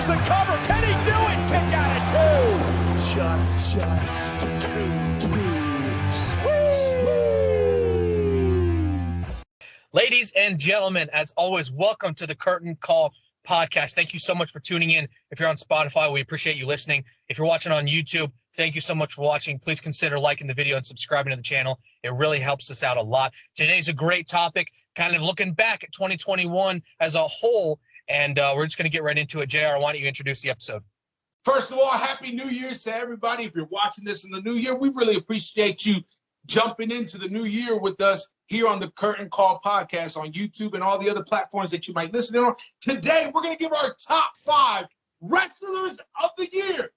the cover. Can he do it? Kick out at two. Just Ladies and gentlemen, as always, welcome to the Curtain Call podcast. Thank you so much for tuning in. If you're on Spotify, we appreciate you listening. If you're watching on YouTube, thank you so much for watching. Please consider liking the video and subscribing to the channel. It really helps us out a lot. Today's a great topic, kind of looking back at 2021 as a whole, and we're just going to get right into it. JR, why don't you introduce the episode? First of all, Happy New Year's to everybody. If you're watching this in the new year, we really appreciate you jumping into the new year with us here on the Curtain Call podcast on YouTube and all the other platforms that you might listen on. Today, we're going to give our top 5 wrestlers of the year.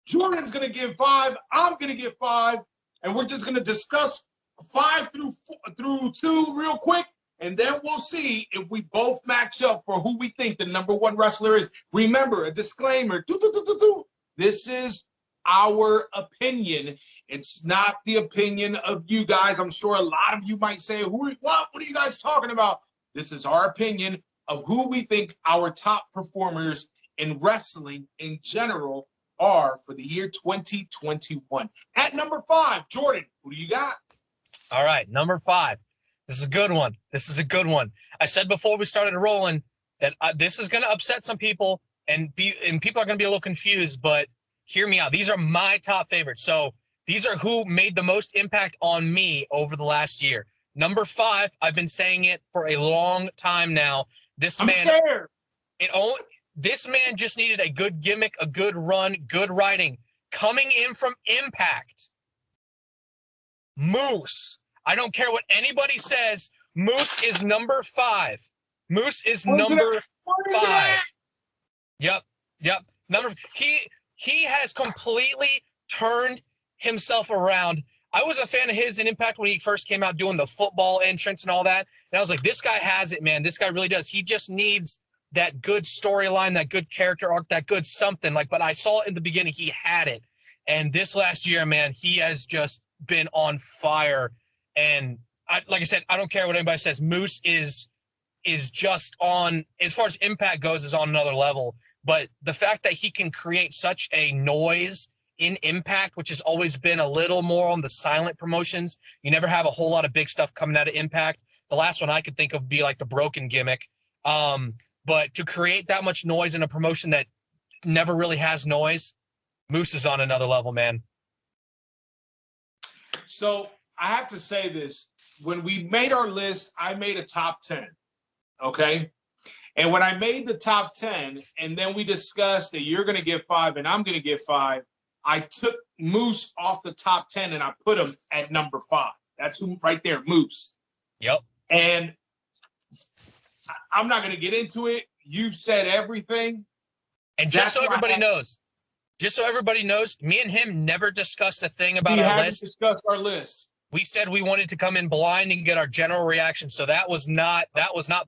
Jordan's going to give 5. I'm going to give 5. And we're just going to discuss 5 through 2 real quick. And then we'll see if we both match up for who we think the number 1 wrestler is. Remember, a disclaimer. This is our opinion. It's not the opinion of you guys. I'm sure a lot of you might say, what are you guys talking about? This is our opinion of who we think our top performers in wrestling in general are for the year 2021. At number 5, Jordan, who do you got? All right, number 5. This is a good one. I said before we started rolling that this is going to upset some people, and people are going to be a little confused, but hear me out. These are my top favorites. So these are who made the most impact on me over the last year. Number 5, I've been saying it for a long time now. This man just needed a good gimmick, a good run, good writing. Coming in from Impact, Moose. I don't care what anybody says. Moose is number 5. Moose is number 5. Yep. He has completely turned himself around. I was a fan of his in Impact when he first came out doing the football entrance and all that. And I was like, this guy has it, man. This guy really does. He just needs that good storyline, that good character arc, that good something. But I saw it in the beginning. He had it. And this last year, man, he has just been on fire. And like I said, I don't care what anybody says. Moose is just on, as far as Impact goes, is on another level. But the fact that he can create such a noise in Impact, which has always been a little more on the silent promotions. You never have a whole lot of big stuff coming out of Impact. The last one I could think of would be like the Broken gimmick. But to create that much noise in a promotion that never really has noise, Moose is on another level, man. So I have to say this. When we made our list, I made a top 10, okay? And when I made the top 10, and then we discussed that you're going to give 5 and I'm going to give 5, I took Moose off the top 10 and I put him at number 5. That's who right there, Moose. Yep. And I'm not going to get into it. You said everything. And just so everybody knows, me and him never discussed a thing about our list. We haven't discussed our list. We said we wanted to come in blind and get our general reaction. So that was not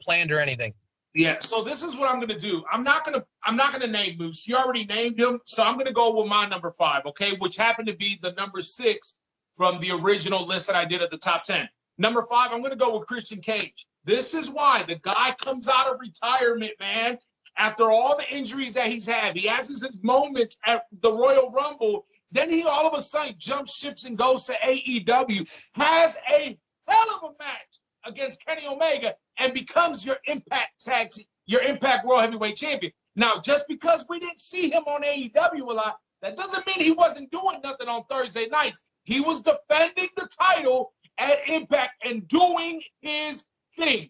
planned or anything. Yeah, so this is what I'm gonna do. I'm not gonna name Moose. You already named him, so I'm gonna go with my number 5, okay, which happened to be the number 6 from the original list that I did at the top 10. Number 5, I'm gonna go with Christian Cage. This is why the guy comes out of retirement, man. After all the injuries that he's had, he has his moments at the Royal Rumble. Then he all of a sudden jumps ships and goes to AEW, has a hell of a match against Kenny Omega, and becomes your Impact World Heavyweight Champion. Now, just because we didn't see him on AEW a lot, that doesn't mean he wasn't doing nothing on Thursday nights. He was defending the title at Impact and doing his thing.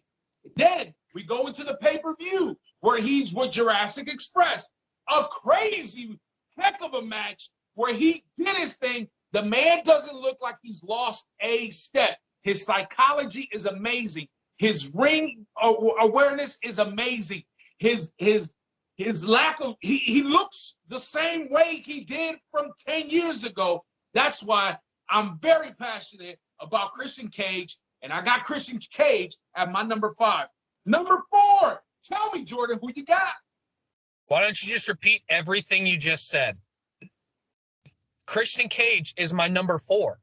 Then we go into the pay-per-view where he's with Jurassic Express. A crazy heck of a match where he did his thing. The man doesn't look like he's lost a step. His psychology is amazing. His ring awareness is amazing. His lack of, he looks the same way he did from 10 years ago. That's why I'm very passionate about Christian Cage, and I got Christian Cage at my number 5. Number 4, tell me, Jordan, who you got? Why don't you just repeat everything you just said? Christian Cage is my number 4,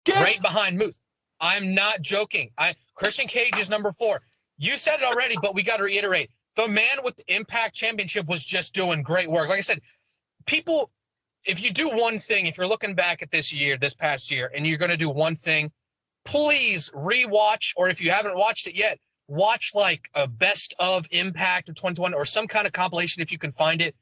right behind Moose. I'm not joking. Christian Cage is number 4. You said it already, but we got to reiterate. the man with the Impact Championship was just doing great work. Like I said, people, if you do one thing, if you're looking back at this past year, and you're going to do one thing, please rewatch, or if you haven't watched it yet, watch like a best of Impact of 2021 or some kind of compilation if you can find it.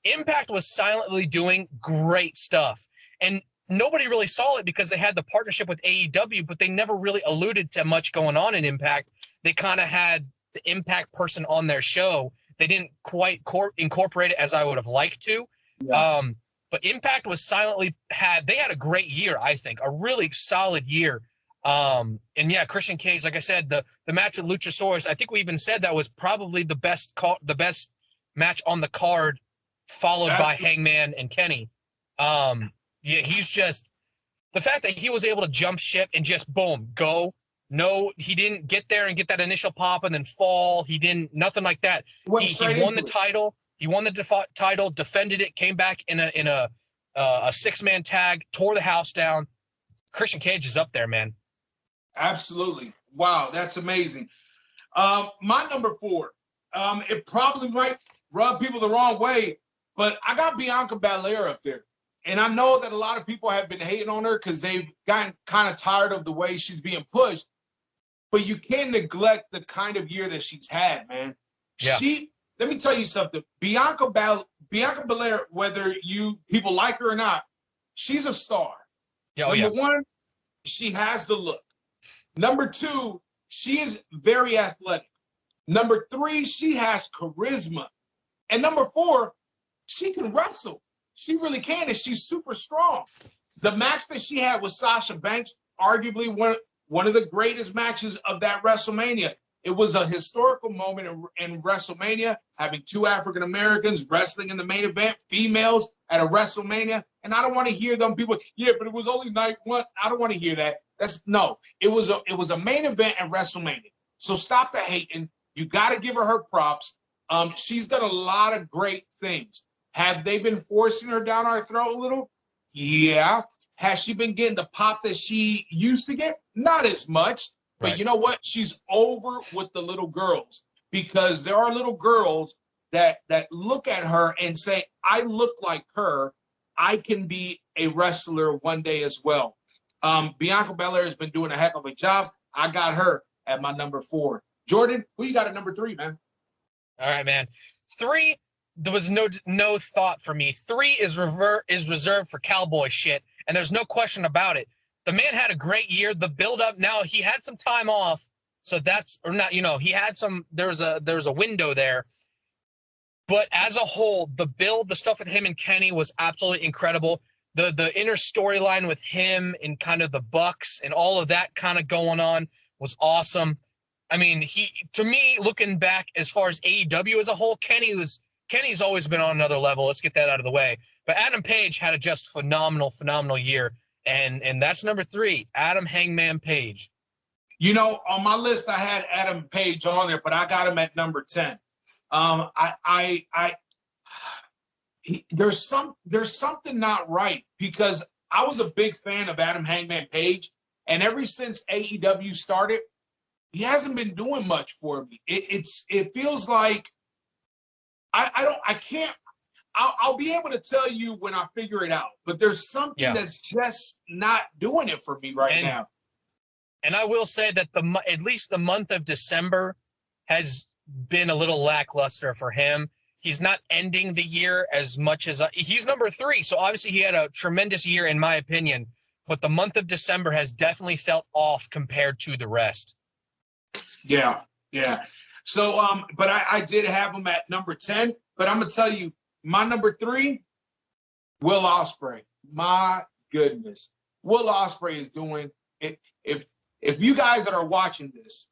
Impact was silently doing great stuff. And nobody really saw it because they had the partnership with AEW, but they never really alluded to much going on in Impact. They kind of had the Impact person on their show. They didn't quite incorporate it as I would have liked to. Yeah. But Impact was silently had a great year, I think, a really solid year. And yeah, Christian Cage, like I said, the match with Luchasaurus, I think we even said that was probably the best match on the card, followed by Hangman and Kenny. Yeah, he's just the fact that he was able to jump ship and just boom, go. No, he didn't get there and get that initial pop and then fall. He didn't, nothing like that. He won the title. He won the title, defended it, came back in a 6-man tag, tore the house down. Christian Cage is up there, man. Absolutely. Wow, that's amazing. My number 4, it probably might rub people the wrong way, but I got Bianca Belair up there. And I know that a lot of people have been hating on her because they've gotten kind of tired of the way she's being pushed. But you can't neglect the kind of year that she's had, man. Yeah. Let me tell you something. Bianca Belair, whether people like her or not, she's a star. Number 1, she has the look. Number 2, she is very athletic. Number 3, she has charisma. And number 4, she can wrestle. She really can, and she's super strong. The match that she had with Sasha Banks, arguably one of the greatest matches of that WrestleMania. It was a historical moment in WrestleMania, having 2 African Americans wrestling in the main event, females at a WrestleMania. And I don't want to hear them people, yeah, but it was only night 1. I don't want to hear that. It was a main event at WrestleMania. So stop the hating. You got to give her props. She's done a lot of great things. Have they been forcing her down our throat a little? Yeah. Has she been getting the pop that she used to get? Not as much. But right. You know what? She's over with the little girls, because there are little girls that look at her and say, I look like her. I can be a wrestler one day as well. Bianca Belair has been doing a heck of a job. I got her at my number 4. Jordan, who you got at number 3, man? All right, man. 3, there was no thought for me. 3 is reserved for cowboy shit, and there's no question about it. The man had a great year. The build-up, now he had some time off, so that's or not. He had some. There's a window there, but as a whole, the build, the stuff with him and Kenny was absolutely incredible. The inner storyline with him and kind of the Bucks and all of that kind of going on was awesome. I mean, to me, looking back as far as AEW as a whole, Kenny's always been on another level. Let's get that out of the way. But Adam Page had a just phenomenal year. And that's number 3, Adam Hangman Page. On my list, I had Adam Page on there, but I got him at number 10. There's something not right, because I was a big fan of Adam Hangman Page, and ever since AEW started, he hasn't been doing much for me. It feels like I'll be able to tell you when I figure it out, but there's something that's just not doing it for me now. And I will say that at least the month of December has been a little lackluster for him. He's not ending the year as much as he's number 3. So obviously he had a tremendous year in my opinion, but the month of December has definitely felt off compared to the rest. Yeah. So, but I did have him at number 10, but I'm going to tell you, my number 3, Will Ospreay. My goodness. Will Ospreay is doing it. If you guys that are watching this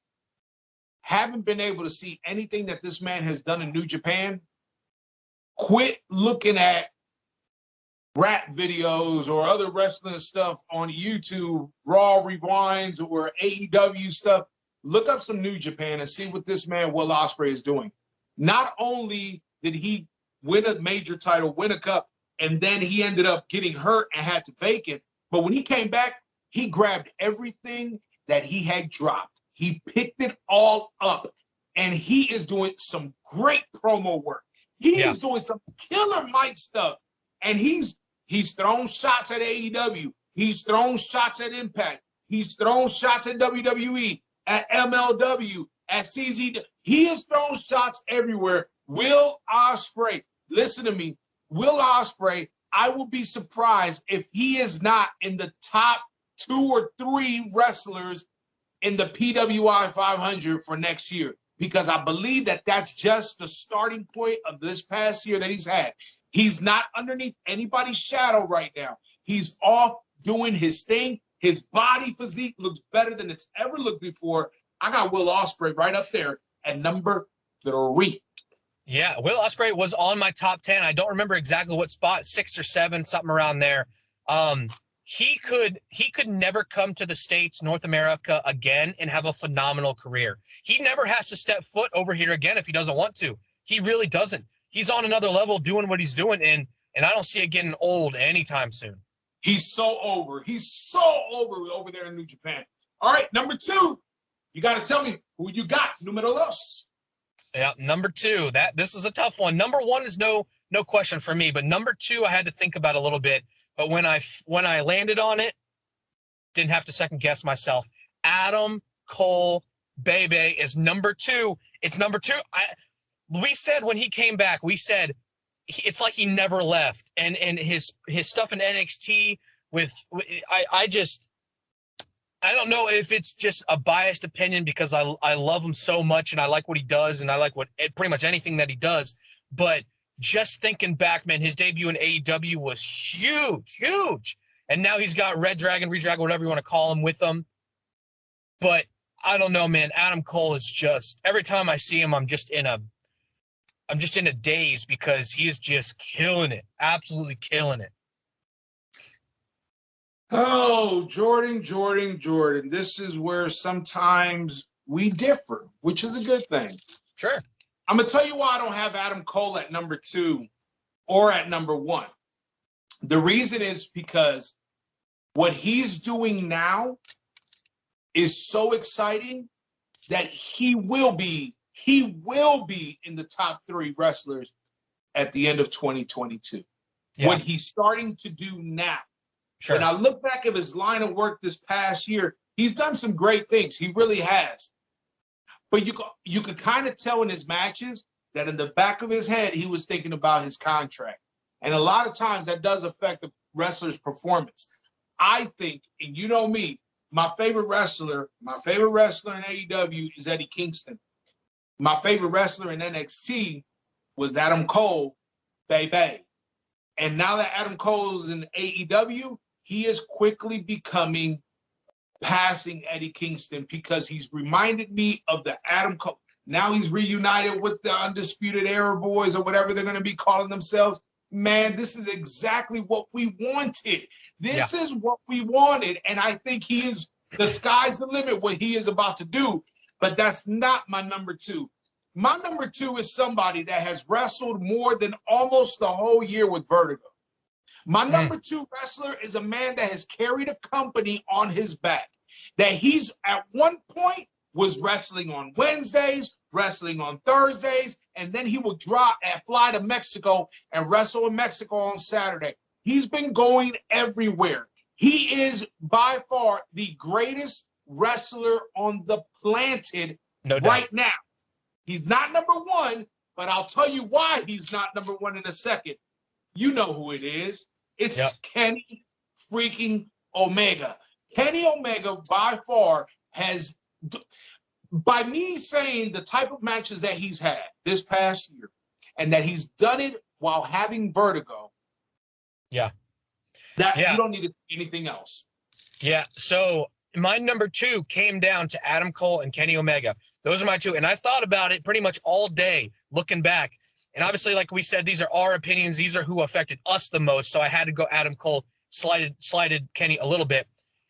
haven't been able to see anything that this man has done in New Japan, quit looking at rap videos or other wrestling stuff on YouTube, Raw Rewinds or AEW stuff. Look up some New Japan and see what this man, Will Ospreay, is doing. Not only did he win a major title, win a cup, and then he ended up getting hurt and had to vacate. But when he came back, he grabbed everything that he had dropped. He picked it all up and he is doing some great promo work. He's doing some killer mic stuff, and he's thrown shots at AEW. He's thrown shots at Impact. He's thrown shots at WWE, at MLW, at CZ. He has thrown shots everywhere. Will Ospreay, listen to me. Will Ospreay, I will be surprised if he is not in the top 2 or 3 wrestlers in the PWI 500 for next year, because I believe that that's just the starting point of this past year that he's had. He's not underneath anybody's shadow right now. He's off doing his thing. His body physique looks better than it's ever looked before. I got Will Ospreay right up there at number 3. Yeah, Will Ospreay was on my top 10. I don't remember exactly what spot, 6 or 7, something around there. He could never come to the States, North America again and have a phenomenal career. He never has to step foot over here again if he doesn't want to. He really doesn't. He's on another level doing what he's doing, and I don't see it getting old anytime soon. He's so over. He's so over there in New Japan. All right, number 2. You got to tell me who you got. Numero 2. Yeah, number 2. This is a tough one. Number 1 is no question for me, but number 2 I had to think about a little bit. But when I landed on it, didn't have to second guess myself. Adam Cole Bebe is number 2. It's number 2. We said when he came back, it's like he never left. And his stuff in NXT I don't know if it's just a biased opinion because I love him so much and I like what he does and I like pretty much anything that he does. But just thinking back, man, his debut in AEW was huge. And now he's got Red Dragon, whatever you want to call him, with him. But I don't know, man. Adam Cole is just, every time I see him, I'm just in a daze because he's just killing it. Absolutely killing it. Oh, Jordan. This is where sometimes we differ, which is a good thing. Sure. I'm going to tell you why I don't have Adam Cole at number 2 or at number 1. The reason is because what he's doing now is so exciting that he will be in the top 3 wrestlers at the end of 2022. Yeah. What he's starting to do now. Sure. When I look back at his line of work this past year, he's done some great things. He really has. But you could kind of tell in his matches that in the back of his head, he was thinking about his contract. And a lot of times that does affect the wrestler's performance. I think, and you know me, my favorite wrestler in AEW is Eddie Kingston. My favorite wrestler in NXT was Adam Cole, baby. And now that Adam Cole's in AEW, he is quickly passing Eddie Kingston because he's reminded me of the Adam Cole. Now he's reunited with the Undisputed Era Boys or whatever they're going to be calling themselves. Man, this is exactly what we wanted. This is what we wanted. And I think the sky's the limit what he is about to do. But that's not my number 2. My number 2 is somebody that has wrestled more than almost the whole year with Vertigo. My number 2 wrestler is a man that has carried a company on his back. That he's at one point was wrestling on Wednesdays, wrestling on Thursdays, and then he would fly to Mexico and wrestle in Mexico on Saturday. He's been going everywhere. He is by far the greatest wrestler on the planet right now. He's not number 1, but I'll tell you why he's not number 1 in a second. You know who it is. It's Kenny freaking Omega. Kenny Omega by far has, by me saying the type of matches that he's had this past year and that he's done it while having vertigo. You don't need to do anything else. Yeah. So my number 2 came down to Adam Cole and Kenny Omega. Those are my 2. And I thought about it pretty much all day looking back. And obviously, like we said, these are our opinions. These are who affected us the most. So I had to go Adam Cole, slided Kenny a little bit.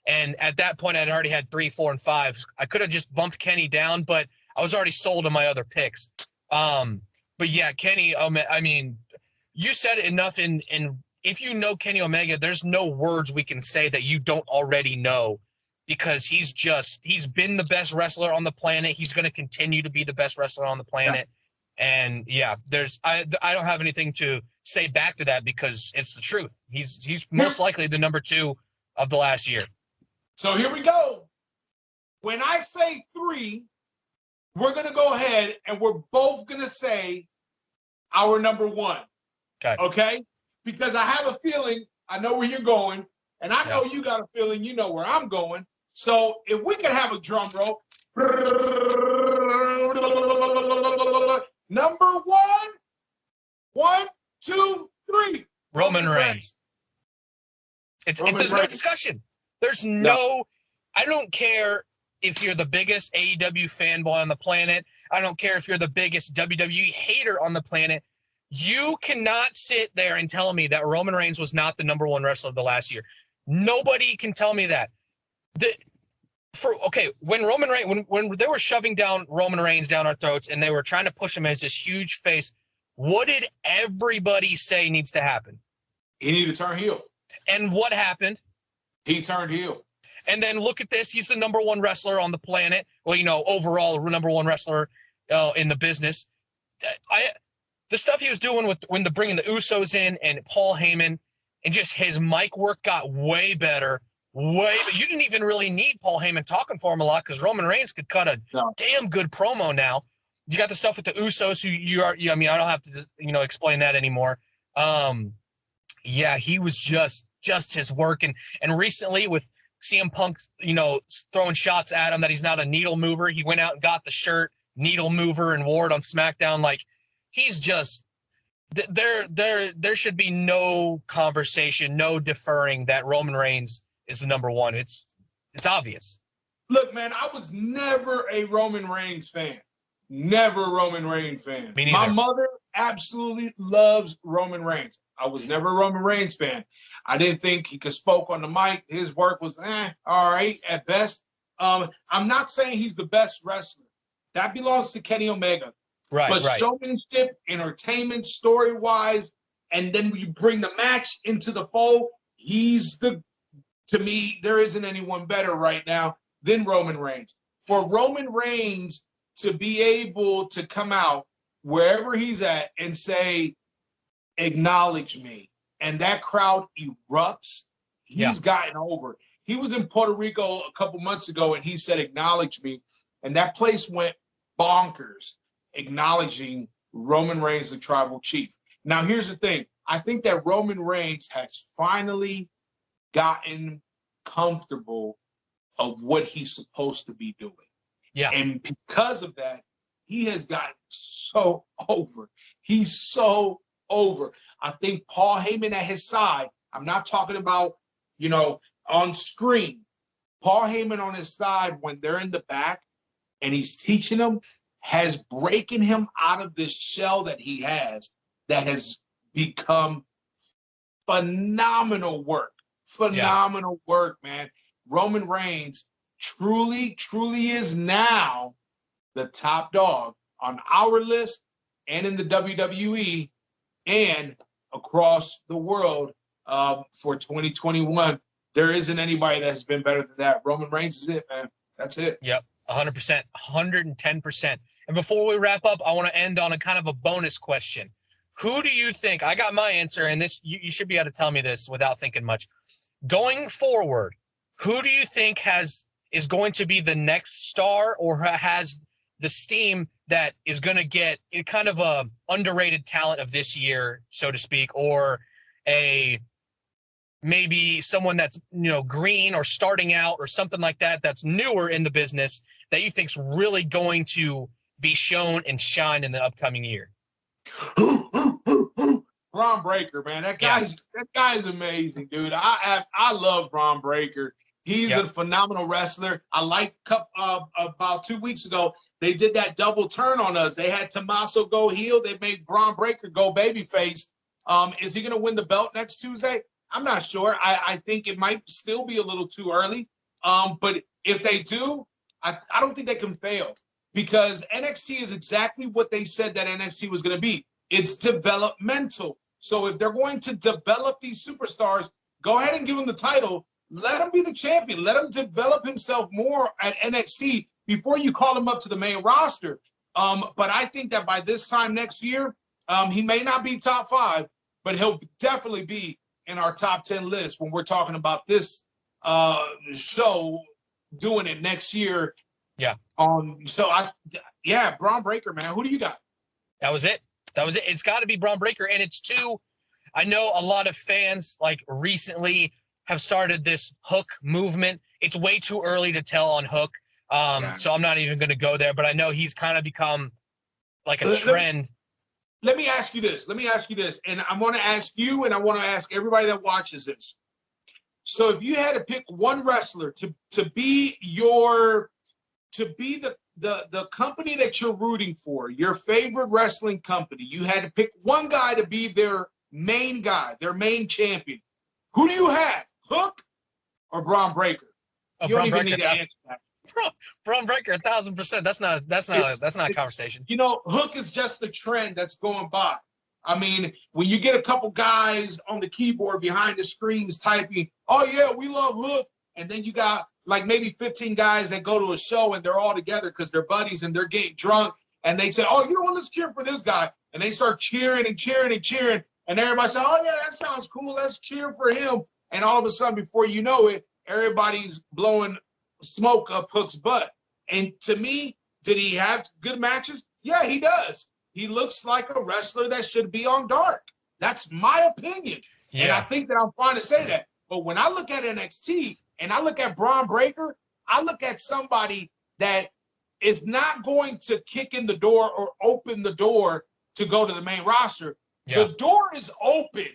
And at that point, I'd already had 3, 4, and 5. I could have just bumped Kenny down, but I was already sold on my other picks. But yeah, Kenny, I mean, you said it enough. And if you know Kenny Omega, there's no words we can say that you don't already know, because he's been the best wrestler on the planet. He's going to continue to be the best wrestler on the planet. Yeah. And yeah, I don't have anything to say back to that because it's the truth. He's most likely the number 2 of the last year. So here we go. When I say 3, we're going to go ahead and we're both going to say our number 1. Okay? Because I have a feeling I know where you're going, and I know you got a feeling you know where I'm going. So if we could have a drum roll. Number 1. 1, 2, 3. Roman Reigns. There's no discussion. There's no. I don't care if you're the biggest AEW fanboy on the planet. I don't care if you're the biggest WWE hater on the planet. You cannot sit there and tell me that Roman Reigns was not the number 1 wrestler of the last year. Nobody can tell me that. When Roman Reigns, when they were shoving down Roman Reigns down our throats and they were trying to push him as this huge face, what did everybody say needs to happen? He needed to turn heel. And what happened? He turned heel. And then look at this. He's the number 1 wrestler on the planet. Well, overall number 1 wrestler in the business. The stuff he was doing when bringing the Usos in and Paul Heyman, and just his mic work got way better. You didn't even really need Paul Heyman talking for him a lot because Roman Reigns could cut a damn good promo now. You got the stuff with the Usos I don't have to explain that anymore. He was just his work. And recently with CM Punk, throwing shots at him that he's not a needle mover. He went out and got the shirt, needle mover, and wore it on SmackDown. Like, he's just there should be no conversation, no deferring that Roman Reigns is the number 1. It's obvious. Look, man, I was never a Roman Reigns fan. Never a Roman Reigns fan. Me neither. My mother absolutely loves Roman Reigns. I was never a Roman Reigns fan. I didn't think he could spoke on the mic. His work was all right at best. I'm not saying he's the best wrestler. That belongs to Kenny Omega. Right. But showmanship, entertainment, story-wise, and then you bring the match into the fold, to me, there isn't anyone better right now than Roman Reigns. For Roman Reigns to be able to come out wherever he's at and say, acknowledge me, and that crowd erupts, he's gotten over. He was in Puerto Rico a couple months ago, and he said, acknowledge me, and that place went bonkers, acknowledging Roman Reigns, the tribal chief. Now, here's the thing. I think that Roman Reigns has finally gotten comfortable of what he's supposed to be doing. Yeah. And because of that, he has gotten so over. He's so over. I think Paul Heyman at his side, I'm not talking about, on screen. Paul Heyman on his side, when they're in the back and he's teaching them, has breaking him out of this shell that he has that has become phenomenal work. Phenomenal work, man. Roman Reigns truly, truly is now the top dog on our list and in the WWE and across the world for 2021. There isn't anybody that's been better than that. Roman Reigns is it, man. That's it. Yep, 100%, 110%. And before we wrap up, I want to end on a kind of a bonus question. Who do you think, I got my answer, and this you should be able to tell me this without thinking much. Going forward, who do you think is going to be the next star or has the steam that is going to get kind of a underrated talent of this year, so to speak, or maybe someone that's, green or starting out or something like that that's newer in the business that you think's really going to be shown and shine in the upcoming year? Bron Breakker, man. That guy's amazing, dude. I love Bron Breakker. He's a phenomenal wrestler. I like about 2 weeks ago, they did that double turn on us. They had Tommaso go heel. They made Bron Breakker go babyface. Is he going to win the belt next Tuesday? I'm not sure. I think it might still be a little too early. But if they do, I don't think they can fail because NXT is exactly what they said that NXT was going to be. It's developmental. So if they're going to develop these superstars, go ahead and give them the title. let him be the champion. Let him develop himself more at NXT before you call him up to the main roster. But I think that by this time next year, he may not be top 5, but he'll definitely be in our top 10 list when we're talking about this show doing it next year. Yeah. Bron Breakker, man. Who do you got? That was it. It's got to be Bron Breakker, and it's too. I know a lot of fans like recently have started this Hook movement. It's way too early to tell on Hook, so I'm not even going to go there. But I know he's kind of become like a trend. Let me ask you this, and I want to ask you, and I want to ask everybody that watches this. So, if you had to pick one wrestler to be the company that you're rooting for, your favorite wrestling company, you had to pick one guy to be their main guy, their main champion. Who do you have, Hook or Bron Breakker? You don't even need to answer that. Bron Breakker, 1,000%. That's not a conversation. You know, Hook is just the trend that's going by. I mean, when you get a couple guys on the keyboard behind the screens typing, "Oh yeah, we love Hook," and then you got like maybe 15 guys that go to a show and they're all together because they're buddies and they're getting drunk, and they say, "Oh, you know what? Let's cheer for this guy," and they start cheering and cheering and cheering, and everybody says, "Oh yeah, that sounds cool. Let's cheer for him." And all of a sudden, before you know it, everybody's blowing smoke up Hook's butt. And to me, did he have good matches? Yeah, he does. He looks like a wrestler that should be on Dark. That's my opinion. Yeah. And I think that I'm fine to say that. But when I look at NXT and I look at Bron Breakker, I look at somebody that is not going to kick in the door or open the door to go to the main roster. Yeah. The door is open.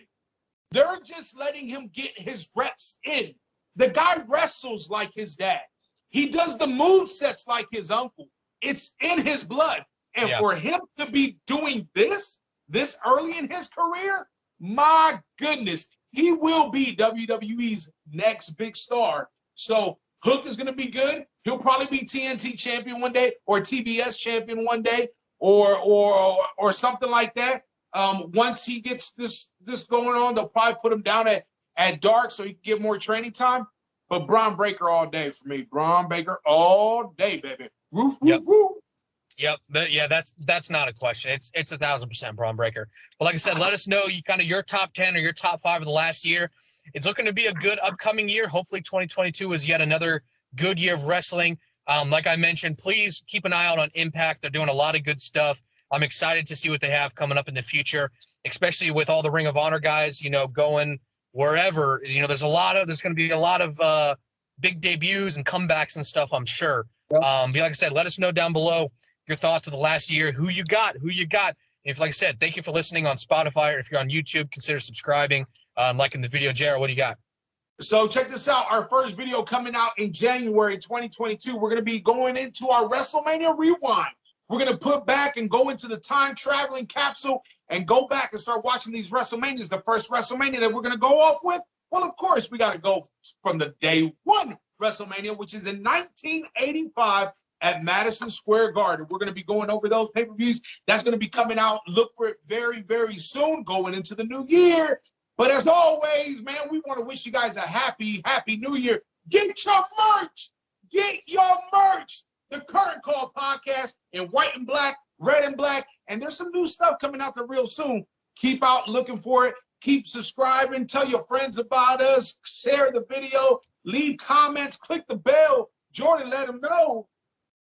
They're just letting him get his reps in. The guy wrestles like his dad. He does the movesets like his uncle. It's in his blood. And for him to be doing this early in his career, my goodness, he will be WWE's next big star. So Hook is going to be good. He'll probably be TNT champion one day or TBS champion one day or something like that. Once he gets this going on, they'll probably put him down at Dark so he can get more training time. But Bron Breakker all day for me. Bron Breakker all day, baby. Woo, woo, woo. Yep. That's not a question. It's 1,000% Bron Breakker. But like I said, let us know your top 10 or your top 5 of the last year. It's looking to be a good upcoming year. Hopefully 2022 is yet another good year of wrestling. Like I mentioned, please keep an eye out on Impact. They're doing a lot of good stuff. I'm excited to see what they have coming up in the future, especially with all the Ring of Honor guys, going wherever. There's going to be a lot of big debuts and comebacks and stuff, I'm sure. Yep. But like I said, let us know down below your thoughts of the last year, who you got. And if, like I said, thank you for listening on Spotify, or if you're on YouTube, consider subscribing, liking the video. Jared, what do you got? So check this out. Our first video coming out in January 2022. We're going to be going into our WrestleMania Rewind. We're going to put back and go into the time-traveling capsule and go back and start watching these WrestleManias. The first WrestleMania that we're going to go off with, well, of course, we got to go from the day one WrestleMania, which is in 1985 at Madison Square Garden. We're going to be going over those pay-per-views. That's going to be coming out. Look for it very, very soon, going into the new year. But as always, man, we want to wish you guys a happy, happy new year. Get your merch. Get your merch. The Curtain Call podcast in white and black, red and black. And there's some new stuff coming out there real soon. Keep out looking for it. Keep subscribing. Tell your friends about us. Share the video. Leave comments. Click the bell. Jordan, let them know.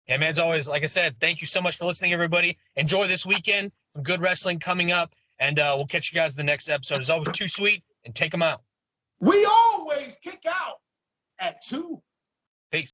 And man, as always, like I said, thank you so much for listening, everybody. Enjoy this weekend. Some good wrestling coming up. And we'll catch you guys in the next episode. As always, Too Sweet, and take them out. We always kick out at 2.